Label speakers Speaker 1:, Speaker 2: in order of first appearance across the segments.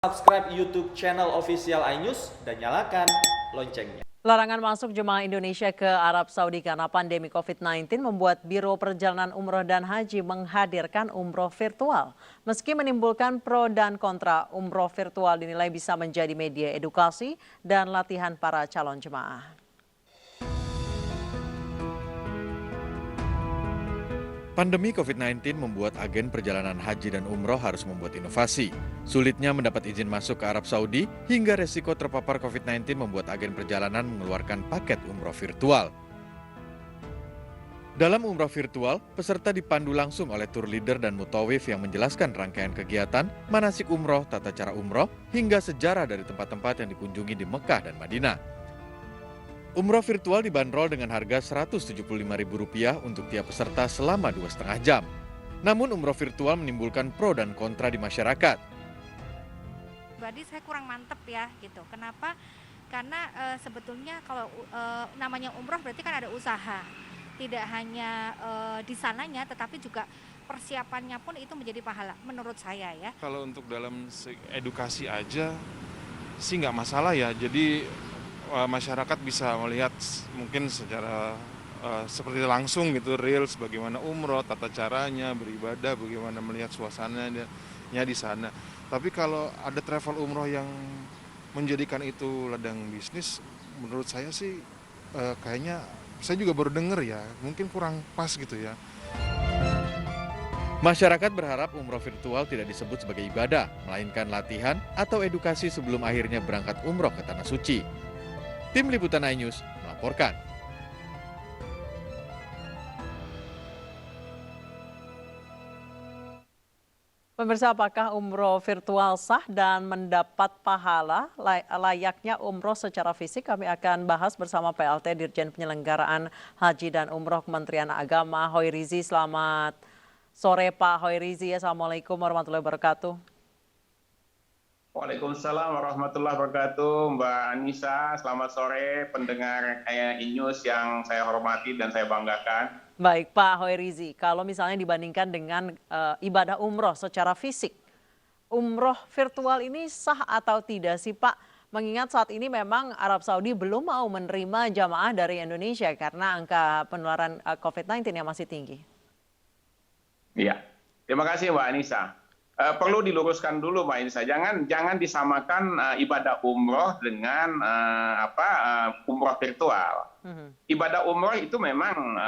Speaker 1: Subscribe YouTube channel official iNews dan nyalakan loncengnya.
Speaker 2: Larangan masuk jemaah Indonesia ke Arab Saudi karena pandemi COVID-19 membuat Biro Perjalanan Umroh dan Haji menghadirkan umroh virtual. Meski menimbulkan pro dan kontra, umroh virtual dinilai bisa menjadi media edukasi dan latihan para calon jemaah.
Speaker 3: Pandemi COVID-19 membuat agen perjalanan haji dan umroh harus membuat inovasi. Sulitnya mendapat izin masuk ke Arab Saudi hingga resiko terpapar COVID-19 membuat agen perjalanan mengeluarkan paket umroh virtual. Dalam umroh virtual, peserta dipandu langsung oleh tour leader dan mutawif yang menjelaskan rangkaian kegiatan, manasik umroh, tata cara umroh, hingga sejarah dari tempat-tempat yang dikunjungi di Mekah dan Madinah. Umroh virtual dibanderol dengan harga Rp175.000 untuk tiap peserta selama 2,5 jam. Namun umroh virtual menimbulkan pro dan kontra di masyarakat.
Speaker 4: Berarti saya kurang mantep ya gitu. Kenapa? Karena sebetulnya kalau namanya umroh berarti kan ada usaha. Tidak hanya di sananya tetapi juga persiapannya pun itu menjadi pahala menurut saya ya.
Speaker 5: Kalau untuk dalam edukasi aja sih nggak masalah ya. Jadi masyarakat bisa melihat mungkin secara seperti langsung gitu, real bagaimana umroh, tata caranya, beribadah, bagaimana melihat suasananya di sana. Tapi kalau ada travel umroh yang menjadikan itu ladang bisnis, menurut saya sih kayaknya saya juga baru dengar ya, mungkin kurang pas gitu ya.
Speaker 3: Masyarakat berharap umroh virtual tidak disebut sebagai ibadah, melainkan latihan atau edukasi sebelum akhirnya berangkat umroh ke Tanah Suci. Tim Liputan iNews melaporkan.
Speaker 2: Pemirsa, apakah umroh virtual sah dan mendapat pahala layaknya umroh secara fisik? Kami akan bahas bersama PLT Dirjen Penyelenggaraan Haji dan Umroh Kementerian Agama, Hoirizi. Selamat sore Pak Hoirizi. Assalamualaikum warahmatullahi wabarakatuh.
Speaker 6: Waalaikumsalam warahmatullahi wabarakatuh, Mbak Anissa. Selamat sore pendengar iNews yang saya hormati dan saya banggakan.
Speaker 2: Baik Pak Hoirizi, kalau misalnya dibandingkan dengan ibadah umroh secara fisik, umroh virtual ini sah atau tidak sih Pak? Mengingat saat ini memang Arab Saudi belum mau menerima jamaah dari Indonesia karena angka penularan COVID-19 yang masih tinggi.
Speaker 6: Iya, terima kasih Mbak Anissa. Perlu diluruskan dulu Mbak Anissa, jangan disamakan ibadah umroh dengan umroh virtual. Ibadah umroh itu memang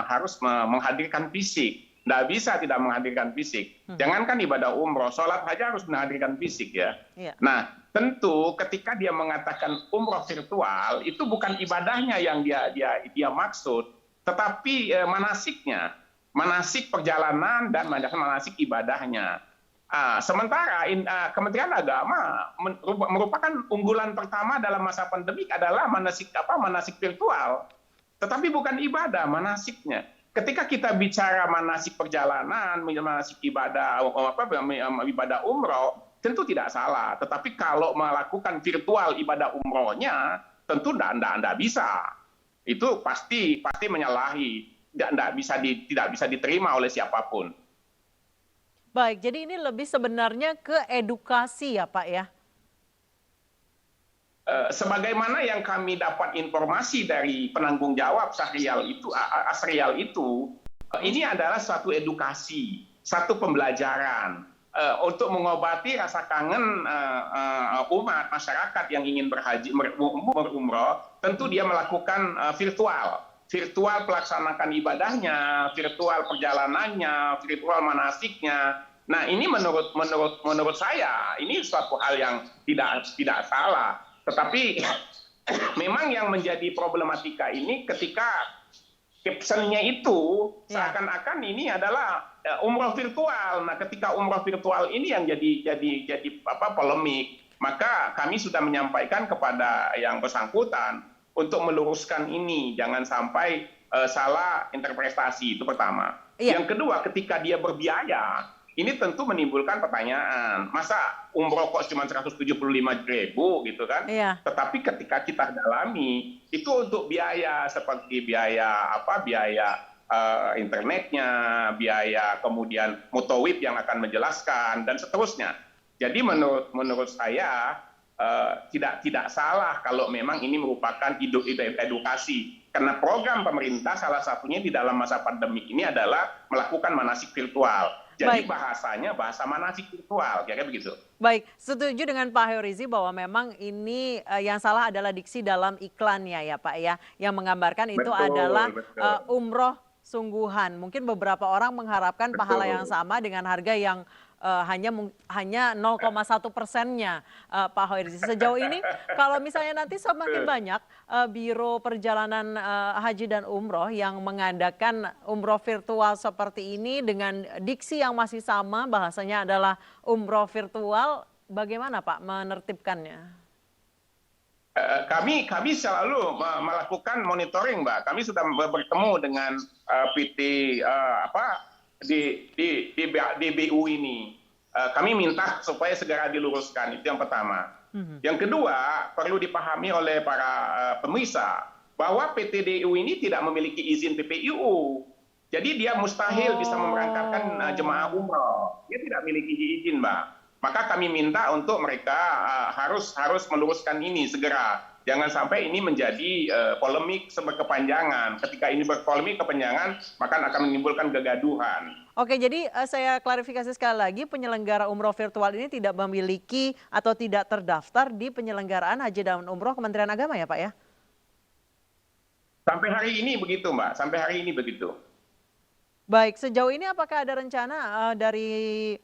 Speaker 6: harus menghadirkan fisik. Nggak bisa tidak menghadirkan fisik. Jangankan ibadah umroh, sholat saja harus menghadirkan fisik ya. Nah, tentu ketika dia mengatakan umroh virtual, itu bukan ibadahnya yang dia maksud, tetapi manasiknya. Manasik perjalanan dan manasik ibadahnya. Sementara Kementerian Agama merupakan unggulan pertama dalam masa pandemik adalah manasik virtual. Tetapi bukan ibadah, manasiknya. Ketika kita bicara manasik perjalanan, manasik ibadah umroh, tentu tidak salah. Tetapi kalau melakukan virtual ibadah umrohnya, tentu tidak bisa. Itu pasti menyalahi. Tidak bisa diterima oleh siapapun.
Speaker 2: Baik, jadi ini lebih sebenarnya ke edukasi ya Pak ya?
Speaker 6: Sebagaimana yang kami dapat informasi dari penanggung jawab Asrial itu, ini adalah suatu edukasi, satu pembelajaran untuk mengobati rasa kangen umat masyarakat yang ingin berumroh, tentu dia melakukan virtual pelaksanakan ibadahnya, virtual perjalanannya, virtual manasiknya. Nah, ini menurut saya ini suatu hal yang tidak salah. Tetapi memang yang menjadi problematika ini ketika captionnya itu seakan-akan ini adalah umroh virtual. Nah, ketika umroh virtual ini yang jadi polemik, maka kami sudah menyampaikan kepada yang bersangkutan untuk meluruskan ini, jangan sampai salah interpretasi, itu pertama. Yang kedua, ketika dia berbiaya, ini tentu menimbulkan pertanyaan, masa umroh kok cuma 175.000 gitu kan? Tetapi ketika kita dalami, itu untuk biaya seperti biaya internetnya, biaya kemudian mutawif yang akan menjelaskan, dan seterusnya. Jadi menurut saya tidak salah kalau memang ini merupakan edukasi. Karena program pemerintah salah satunya di dalam masa pandemi ini adalah melakukan manasik virtual. Jadi
Speaker 2: Baik.
Speaker 6: bahasanya bahasa manasik virtual, kira-kira begitu.
Speaker 2: Baik, setuju dengan Pak Horizi bahwa memang ini yang salah adalah diksi dalam iklannya ya Pak ya, yang menggambarkan itu
Speaker 6: Betul,
Speaker 2: adalah
Speaker 6: betul.
Speaker 2: umroh sungguhan. Mungkin beberapa orang mengharapkan pahala yang
Speaker 6: Betul.
Speaker 2: sama dengan harga yang hanya 0,1%-nya Pak Horizi. Sejauh ini kalau misalnya nanti semakin banyak biro perjalanan haji dan umroh yang mengadakan umroh virtual seperti ini dengan diksi yang masih sama, bahasanya adalah umroh virtual, bagaimana Pak menertibkannya?
Speaker 6: Kami selalu melakukan monitoring, Mbak. Kami sudah bertemu dengan PT di BU ini. Kami minta supaya segera diluruskan, itu yang pertama. Yang kedua, perlu dipahami oleh para pemirsa bahwa PT DU ini tidak memiliki izin PPIU. Jadi dia mustahil bisa memberangkatkan jemaah umroh. Dia tidak memiliki izin, Mbak. Maka kami minta untuk mereka harus meluruskan ini segera. Jangan sampai ini menjadi polemik berkepanjangan. Ketika ini berpolemik kepanjangan, maka akan menimbulkan kegaduhan.
Speaker 2: Oke, jadi saya klarifikasi sekali lagi, penyelenggara umroh virtual ini tidak memiliki atau tidak terdaftar di penyelenggaraan haji dan umroh Kementerian Agama ya Pak ya?
Speaker 6: Sampai hari ini begitu, Mbak. Sampai hari ini begitu.
Speaker 2: Baik, sejauh ini apakah ada rencana dari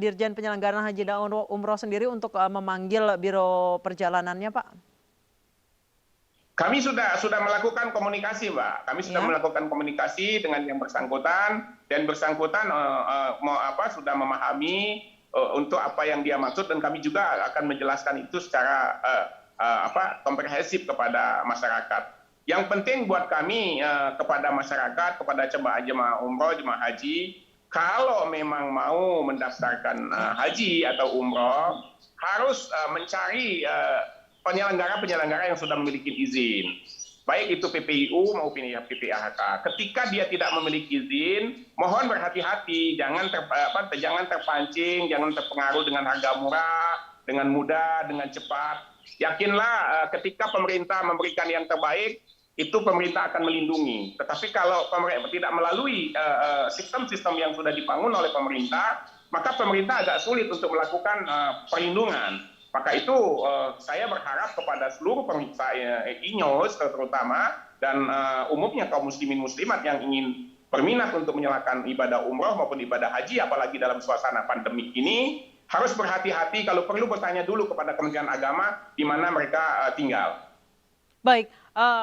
Speaker 2: Dirjen Penyelenggaraan Haji dan Umroh sendiri untuk memanggil biro perjalanannya Pak?
Speaker 6: Kami sudah melakukan komunikasi, Mbak. Kami sudah melakukan komunikasi dengan yang bersangkutan, dan bersangkutan sudah memahami untuk apa yang dia maksud, dan kami juga akan menjelaskan itu secara komprehensif kepada masyarakat. Yang penting buat kami kepada masyarakat, kepada jemaah umroh, jemaah haji, kalau memang mau mendaftarkan haji atau umroh, harus mencari penyelenggara yang sudah memiliki izin, baik itu PPIU maupun PPAHK. Ketika dia tidak memiliki izin, mohon berhati-hati, jangan terpancing, jangan terpengaruh dengan harga murah, dengan mudah, dengan cepat. Yakinlah ketika pemerintah memberikan yang terbaik, itu pemerintah akan melindungi. Tetapi kalau pemerintah tidak melalui sistem-sistem yang sudah dibangun oleh pemerintah, maka pemerintah agak sulit untuk melakukan perlindungan. Maka itu saya berharap kepada seluruh pemirsa INEWS terutama dan umumnya kaum muslimin muslimat yang ingin berminat untuk menyalakan ibadah umroh maupun ibadah haji, apalagi dalam suasana pandemik ini, harus berhati-hati, kalau perlu bertanya dulu kepada Kementerian Agama di mana mereka tinggal.
Speaker 2: Baik,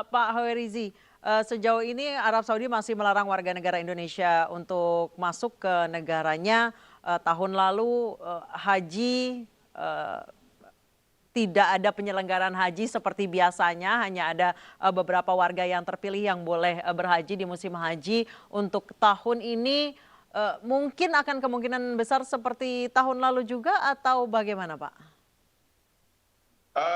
Speaker 2: Pak Horizi, sejauh ini Arab Saudi masih melarang warga negara Indonesia untuk masuk ke negaranya. Tahun lalu haji tidak ada penyelenggaraan haji seperti biasanya, hanya ada beberapa warga yang terpilih yang boleh berhaji di musim haji. Untuk tahun ini mungkin akan kemungkinan besar seperti tahun lalu juga atau bagaimana Pak?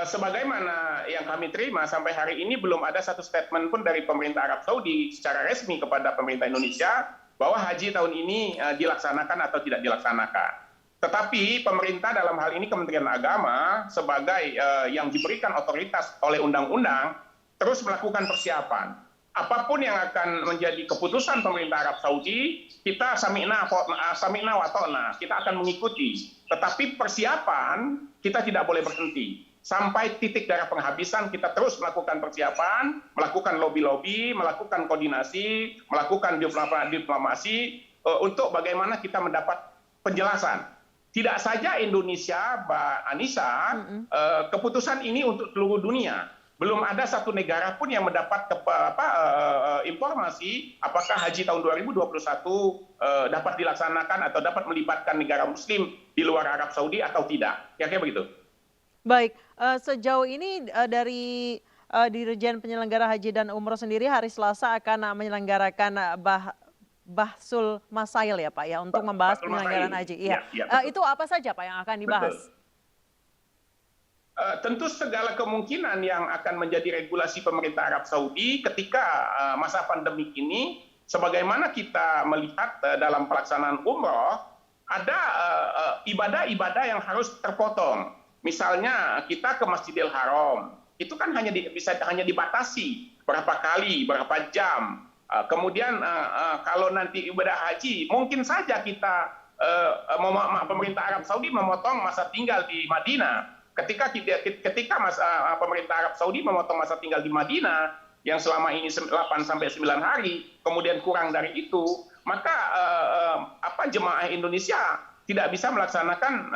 Speaker 6: Sebagaimana yang kami terima sampai hari ini belum ada satu statement pun dari pemerintah Arab Saudi secara resmi kepada pemerintah Indonesia bahwa haji tahun ini dilaksanakan atau tidak dilaksanakan. Tetapi pemerintah dalam hal ini Kementerian Agama sebagai yang diberikan otoritas oleh undang-undang terus melakukan persiapan. Apapun yang akan menjadi keputusan pemerintah Arab Saudi, kita sami'na wa ta'na, kita akan mengikuti. Tetapi persiapan kita tidak boleh berhenti. Sampai titik darah penghabisan kita terus melakukan persiapan, melakukan lobby-lobby, melakukan koordinasi, melakukan diplomasi untuk bagaimana kita mendapat penjelasan. Tidak saja Indonesia, Mbak Anissa, keputusan ini untuk seluruh dunia. Belum ada satu negara pun yang mendapat informasi apakah haji tahun 2021 dapat dilaksanakan atau dapat melibatkan negara muslim di luar Arab Saudi atau tidak. Kira-kira begitu.
Speaker 2: Baik, sejauh ini dari Dirjen Penyelenggara Haji dan Umroh sendiri hari Selasa akan menyelenggarakan Bahsul Masail ya Pak ya untuk membahas penyelenggaraan haji. Iya. Itu apa saja Pak yang akan dibahas?
Speaker 6: Tentu segala kemungkinan yang akan menjadi regulasi pemerintah Arab Saudi ketika masa pandemik ini, sebagaimana kita melihat dalam pelaksanaan umroh, ada ibadah-ibadah yang harus terpotong. Misalnya kita ke Masjidil Haram, itu kan bisa hanya dibatasi berapa kali, berapa jam. Kemudian kalau nanti ibadah haji, mungkin saja kita pemerintah Arab Saudi memotong masa tinggal di Madinah. Ketika pemerintah Arab Saudi memotong masa tinggal di Madinah yang selama ini 8 sampai 9 hari, kemudian kurang dari itu, maka jemaah Indonesia tidak bisa melaksanakan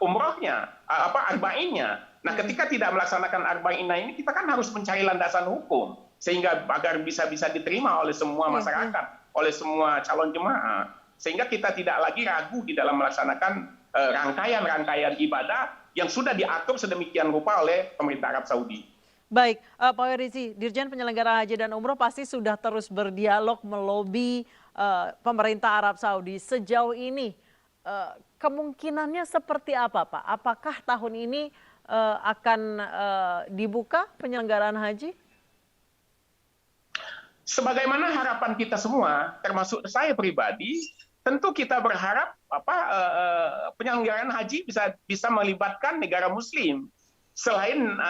Speaker 6: umrohnya, arba'innya. Nah, ketika tidak melaksanakan arba'innya ini, kita kan harus mencari landasan hukum sehingga agar bisa diterima oleh semua masyarakat, oleh semua calon jemaah, sehingga kita tidak lagi ragu di dalam melaksanakan rangkaian-rangkaian ibadah yang sudah diatur sedemikian rupa oleh pemerintah Arab Saudi.
Speaker 2: Baik, Pak Herizi, Dirjen Penyelenggara Haji dan Umroh pasti sudah terus berdialog melobi pemerintah Arab Saudi. Sejauh ini kemungkinannya seperti apa, Pak? Apakah tahun ini akan dibuka penyelenggaraan haji?
Speaker 6: Sebagaimana harapan kita semua, termasuk saya pribadi, tentu kita berharap penyelenggaraan haji bisa melibatkan negara Muslim selain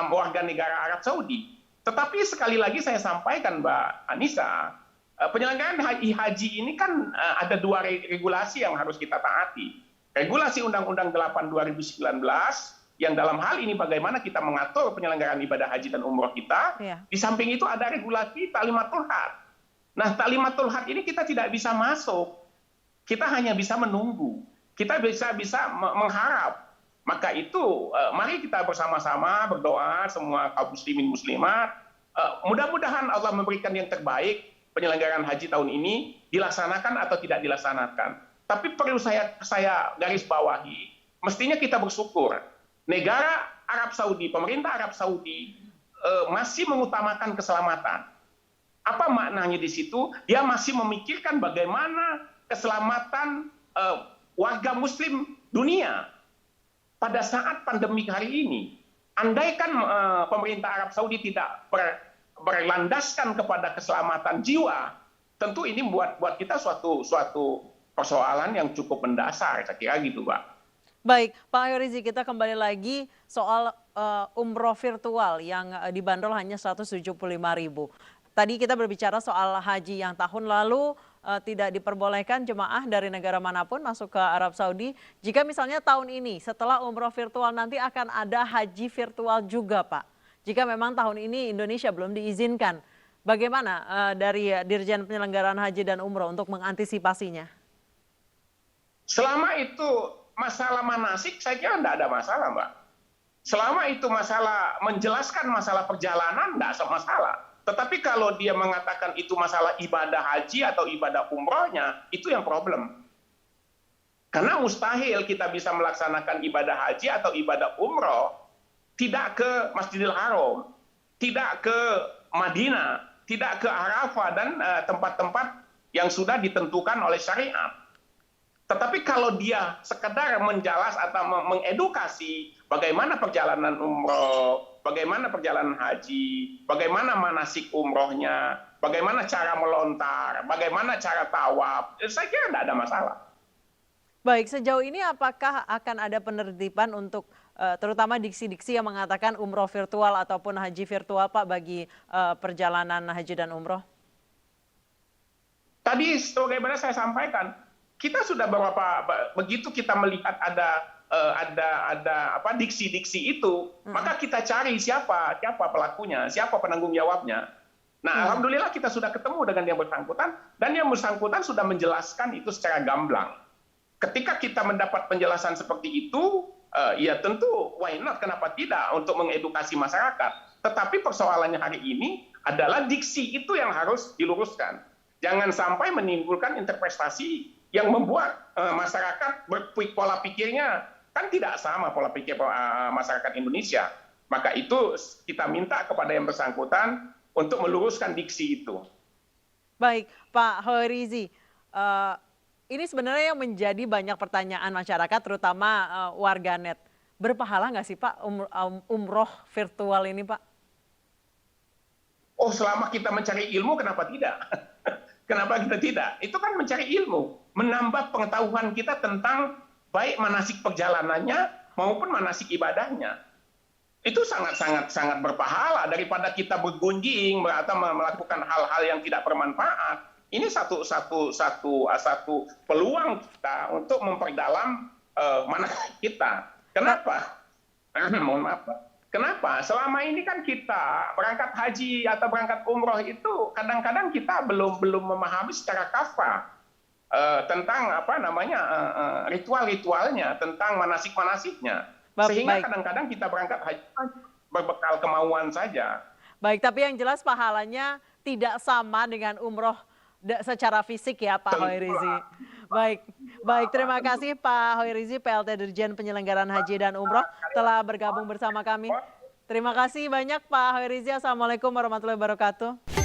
Speaker 6: warga negara Arab Saudi. Tetapi sekali lagi saya sampaikan, Mbak Anissa, penyelenggaraan haji ini kan ada 2 regulasi yang harus kita taati. Regulasi Undang-Undang 8 2019 yang dalam hal ini bagaimana kita mengatur penyelenggaraan ibadah haji dan umroh kita. Di samping itu ada regulasi Ta'limatul Had. Nah, Ta'limatul Had ini kita tidak bisa masuk. Kita hanya bisa menunggu. Kita bisa mengharap. Maka itu mari kita bersama-sama berdoa semua kaum muslimin muslimat. Mudah-mudahan Allah memberikan yang terbaik penyelenggaraan haji tahun ini dilaksanakan atau tidak dilaksanakan. Tapi perlu saya garis bawahi, mestinya kita bersyukur. Negara Arab Saudi, pemerintah Arab Saudi masih mengutamakan keselamatan. Apa maknanya di situ? Dia masih memikirkan bagaimana keselamatan warga Muslim dunia pada saat pandemi hari ini. Andaikan pemerintah Arab Saudi tidak berlandaskan kepada keselamatan jiwa, tentu ini buat kita suatu persoalan yang cukup mendasar, saya kira gitu, Pak.
Speaker 2: Baik, Pak Herizi, kita kembali lagi soal umroh virtual yang dibanderol hanya 175.000. Tadi kita berbicara soal haji yang tahun lalu tidak diperbolehkan jemaah dari negara manapun masuk ke Arab Saudi. Jika misalnya tahun ini setelah umroh virtual nanti akan ada haji virtual juga, Pak. Jika memang tahun ini Indonesia belum diizinkan, bagaimana dari Dirjen Penyelenggaraan Haji dan Umroh untuk mengantisipasinya?
Speaker 6: Selama itu masalah manasik, saya kira tidak ada masalah, Mbak. Selama itu masalah menjelaskan masalah perjalanan, tidak masalah. Tetapi kalau dia mengatakan itu masalah ibadah haji atau ibadah umrohnya, itu yang problem. Karena mustahil kita bisa melaksanakan ibadah haji atau ibadah umroh tidak ke Masjidil Haram, tidak ke Madinah, tidak ke Arafah dan tempat-tempat yang sudah ditentukan oleh syariat. Tetapi kalau dia sekedar menjelas atau mengedukasi bagaimana perjalanan umroh, bagaimana perjalanan haji, bagaimana manasik umrohnya, bagaimana cara melontar, bagaimana cara tawaf, saya kira tidak ada masalah.
Speaker 2: Baik, sejauh ini apakah akan ada penertiban untuk terutama diksi-diksi yang mengatakan umroh virtual ataupun haji virtual, Pak, bagi perjalanan haji dan umroh?
Speaker 6: Tadi sebagaimana saya sampaikan, kita sudah begitu kita melihat ada diksi-diksi itu, maka kita cari siapa pelakunya, siapa penanggung jawabnya. Nah, alhamdulillah kita sudah ketemu dengan yang bersangkutan dan yang bersangkutan sudah menjelaskan itu secara gamblang. Ketika kita mendapat penjelasan seperti itu, ya tentu why not, kenapa tidak untuk mengedukasi masyarakat. Tetapi persoalannya hari ini adalah diksi itu yang harus diluruskan. Jangan sampai menimbulkan interpretasi yang membuat masyarakat pola pikirnya kan tidak sama pola pikir masyarakat Indonesia. Maka itu kita minta kepada yang bersangkutan untuk meluruskan diksi itu.
Speaker 2: Baik, Pak Herizi, ini sebenarnya yang menjadi banyak pertanyaan masyarakat, terutama warganet. Berpahala nggak sih, Pak, umroh virtual ini, Pak?
Speaker 6: Oh, selama kita mencari ilmu, kenapa tidak? Kenapa kita tidak? Itu kan mencari ilmu, menambah pengetahuan kita tentang baik manasik perjalanannya maupun manasik ibadahnya. Itu sangat berpahala daripada kita bergunjing atau melakukan hal-hal yang tidak bermanfaat. Ini satu peluang kita untuk memperdalam manasik kita. Kenapa? Mohon maaf, Pak. Kenapa? Selama ini kan kita berangkat haji atau berangkat umroh itu kadang-kadang kita belum memahami secara kafah tentang ritual-ritualnya, tentang manasik-manasiknya. Sehingga kadang-kadang kita berangkat haji berbekal kemauan saja.
Speaker 2: Baik, tapi yang jelas pahalanya tidak sama dengan umroh secara fisik ya Pak Hoirizi. Baik, terima kasih Pak Hoirizi, PLT Dirjen Penyelenggaraan Haji dan Umroh telah bergabung bersama kami. Terima kasih banyak Pak Hoirizi. Assalamualaikum warahmatullahi wabarakatuh.